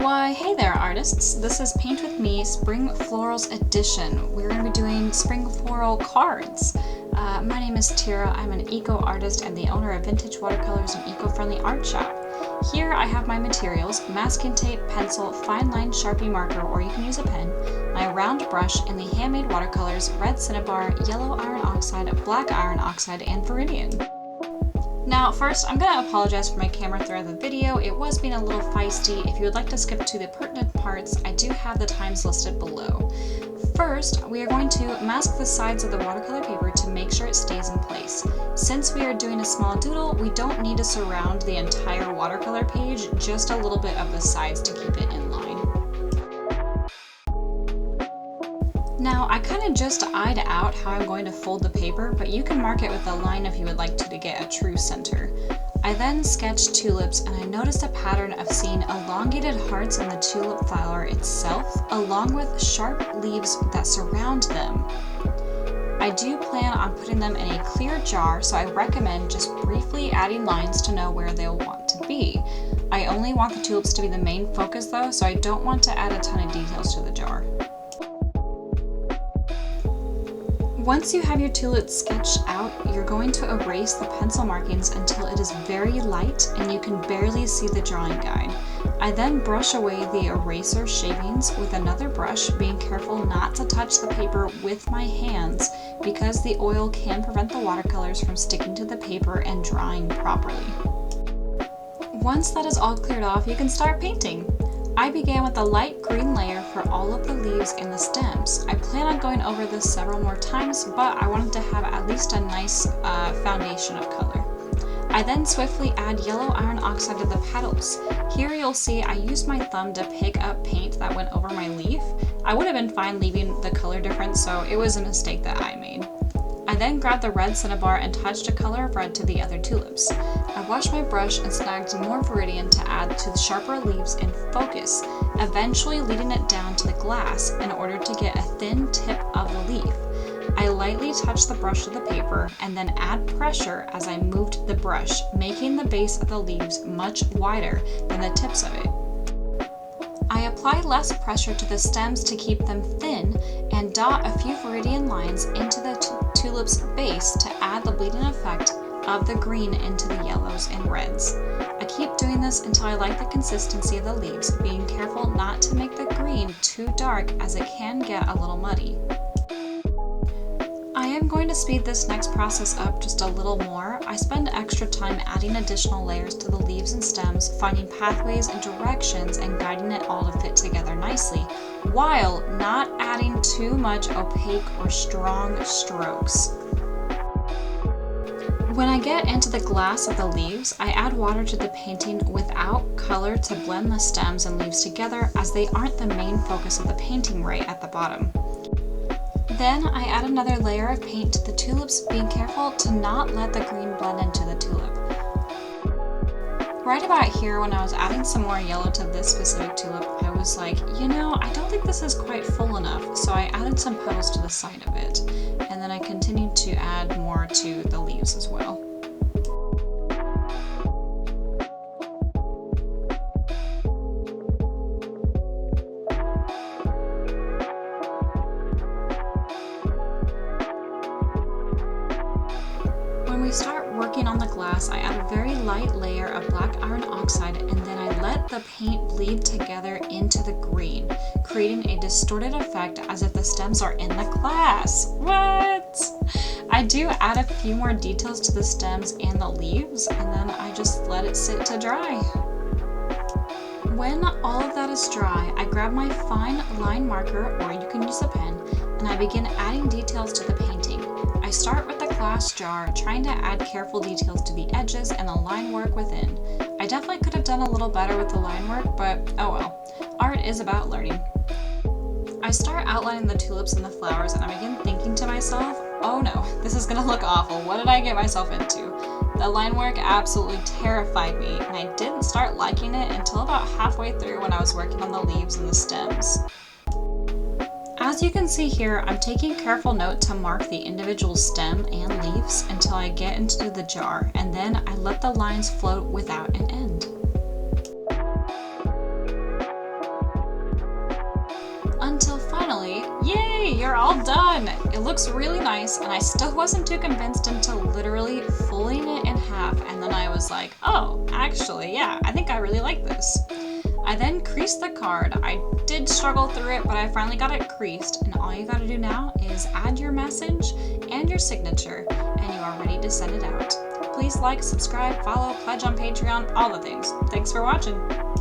Why, hey there artists! This is Paint With Me Spring Florals Edition. We're going to be doing spring floral cards. My name is Tira. I'm an eco artist and the owner of Vintage Watercolors and eco-friendly art shop. Here I have my materials: masking tape, pencil, fine line Sharpie marker, or you can use a pen, my round brush, and the handmade watercolors: red cinnabar, yellow iron oxide, black iron oxide, and Viridian. Now first, I'm going to apologize for my camera throughout the video. It was being a little feisty. If you would like to skip to the pertinent parts, I do have the times listed below. First, we are going to mask the sides of the watercolor paper to make sure it stays in place. Since we are doing a small doodle, we don't need to surround the entire watercolor page, just a little bit of the sides to keep it in line. Now, I kind of just eyed out how I'm going to fold the paper, but you can mark it with a line if you would like to get a true center. I then sketched tulips, and I noticed a pattern of seeing elongated hearts in the tulip flower itself, along with sharp leaves that surround them. I do plan on putting them in a clear jar, so I recommend just briefly adding lines to know where they'll want to be. I only want the tulips to be the main focus though, so I don't want to add a ton of details to the jar. Once you have your tulips sketched out, you're going to erase the pencil markings until it is very light and you can barely see the drawing guide. I then brush away the eraser shavings with another brush, being careful not to touch the paper with my hands because the oil can prevent the watercolors from sticking to the paper and drying properly. Once that is all cleared off, you can start painting. I began with a light green layer for all of the leaves and the stems. I plan on going over this several more times, but I wanted to have at least a nice foundation of color. I then swiftly add yellow iron oxide to the petals. Here you'll see I used my thumb to pick up paint that went over my leaf. I would have been fine leaving the color difference, so it was a mistake that I made. I then grabbed the red cinnabar and touched a color of red to the other tulips. I washed my brush and snagged more Viridian to add to the sharper leaves in focus, eventually leading it down to the glass in order to get a thin tip of the leaf. I lightly touched the brush to the paper and then add pressure as I moved the brush, making the base of the leaves much wider than the tips of it. I apply less pressure to the stems to keep them thin and dot a few Viridian lines into the tulip's base to add the bleeding effect of the green into the yellows and reds. I keep doing this until I like the consistency of the leaves, being careful not to make the green too dark as it can get a little muddy. I am going to speed this next process up just a little more. I spend extra time adding additional layers to the leaves and stems, finding pathways and directions and guiding it all to fit together nicely, while not adding too much opaque or strong strokes. When I get into the glass of the leaves, I add water to the painting without color to blend the stems and leaves together, as they aren't the main focus of the painting right at the bottom. Then I add another layer of paint to the tulips, being careful to not let the green blend into the tulip. Right about here, when I was adding some more yellow to this specific tulip, I was like, I don't think this is quite full enough, so I added some petals to the side of it, and then I continued to add more to the leaves as well. When we start working on the glass, I add a very light layer of black iron oxide, and then I let the paint bleed together into the green, creating a distorted effect as if the stems are in the glass. What? I do add a few more details to the stems and the leaves, and then I just let it sit to dry. When all of that is dry, I grab my fine line marker, or you can use a pen, and I begin adding details to the painting. I start with the glass jar, trying to add careful details to the edges and the line work within. I definitely could have done a little better with the line work, but oh well. Art is about learning. I start outlining the tulips and the flowers, and I begin thinking to myself, oh no, this is gonna look awful. What did I get myself into? The line work absolutely terrified me, and I didn't start liking it until about halfway through when I was working on the leaves and the stems. As you can see here, I'm taking careful note to mark the individual stem and leaves until I get into the jar, and then I let the lines float without an end. done! It looks really nice, and I still wasn't too convinced until literally folding it in half, and then I was like, oh, actually, yeah, I think I really like this. I then creased the card. I did struggle through it, but I finally got it creased, and all you gotta do now is add your message and your signature, and you are ready to send it out. Please like, subscribe, follow, pledge on Patreon, all the things. Thanks for watching.